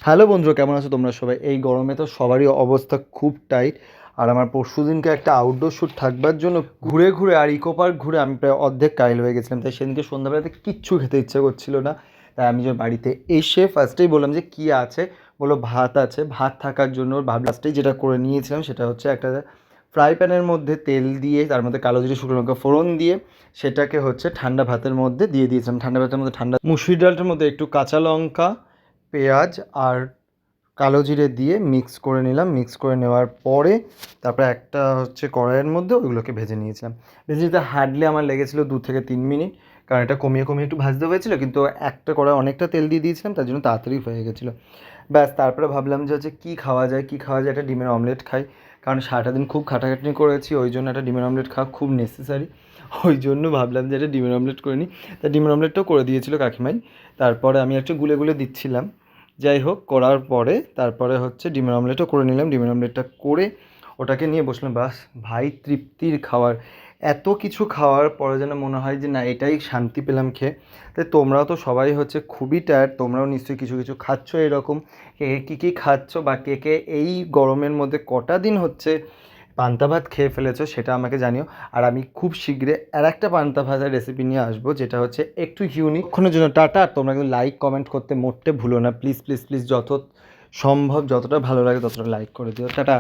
Hello বন্ধুরা, কেমন আছো তোমরা সবাই? এই গরমে তো সবারই অবস্থা খুব টাইট। আর আমার পরশুদিনকে একটা আউটডোর শ্যুট থাকবার জন্য ঘুরে ঘুরে আর ইকো পার্ক ঘুরে আমি প্রায় অর্ধেক কাইল হয়ে গেছিলাম। তাই সেদিনকে সন্ধ্যাবেলাতে কিচ্ছু খেতে ইচ্ছে করছিল না। তাই আমি যে বাড়িতে এসে ফার্স্টেই বললাম যে কী আছে, বললো ভাত আছে। ভাত থাকার জন্য ফার্স্টেই যেটা করে নিয়েছিলাম সেটা হচ্ছে একটা ফ্রাই প্যানের মধ্যে তেল দিয়ে তার মধ্যে কালো জিরে শুকনো লঙ্কা ফোড়ন দিয়ে সেটাকে হচ্ছে ঠান্ডা ভাতের মধ্যে দিয়ে দিয়েছিলাম। ঠান্ডা ভাতের মধ্যে ঠান্ডা মুসুরি ডালটার মধ্যে একটু কাঁচা লঙ্কা, পেঁয়াজ আর কালো জিরে দিয়ে মিক্স করে নিলাম। মিক্স করে নেওয়ার পরে তারপরে একটা হচ্ছে কড়াইয়ের মধ্যে ওইগুলোকে ভেজে নিয়েছিলাম। ভেজে নিতে হার্ডলি আমার লেগেছিলো 2 থেকে 3 মিনিট, কারণ এটা কমিয়ে কমিয়ে একটু ভাজতে হয়েছিলো। কিন্তু একটা কড়াই অনেকটা তেল দিয়ে দিয়েছিলাম, তার জন্য তাড়াতাড়ি হয়ে গেছিলো। ব্যাস, তারপরে ভাবলাম যে হচ্ছে কী খাওয়া যায় একটা ডিমের অমলেট খাই। কারণ সারাটা দিন খুব খাটাখাটনি করেছি, ওই জন্য একটা ডিমের অমলেট খাওয়া খুব নেসেসারি। ওই জন্য ভাবলাম যে একটা ডিমের অমলেট করে নিই। তা ডিমের অমলেটটাও করে দিয়েছিলো কাকিমাই। তারপরে আমি একটু গুলে গুলে দিচ্ছিলাম। যাই হোক, করার পরে তারপরে হচ্ছে ডিমের অমলেটও করে নিলাম। ডিমের অমলেটটা করে ওটাকে নিয়ে বসলাম। বাস ভাই, তৃপ্তির খাবার। এত কিছু খাওয়ার পরে যেন মনে হয় যে না, এটাই শান্তি পেলাম খেয়ে। তাই তোমরাও তো সবাই হচ্ছে খুবই টায়ার্ড, তোমরাও নিশ্চয়ই কিছু কিছু খাচ্ছ এরকম। কে কী কী খাচ্ছ বা কে কে এই গরমের মধ্যে কটা দিন হচ্ছে পান্তা ভাত খেয়ে ফেলেছো সেটা আমাকে জানিও। আর আমি খুব শীঘ্রই আর একটা পান্তা ভাতের রেসিপি নিয়ে আসবো, যেটা হচ্ছে একটু ইউনিক। ক্ষণের জন্য টাটা। তোমরা কিন্তু লাইক কমেন্ট করতে মোটে ভুলো না, প্লিজ প্লিজ প্লিজ। যত সম্ভব যতটা ভালো লাগে ততটা লাইক করে দিও। টাটা।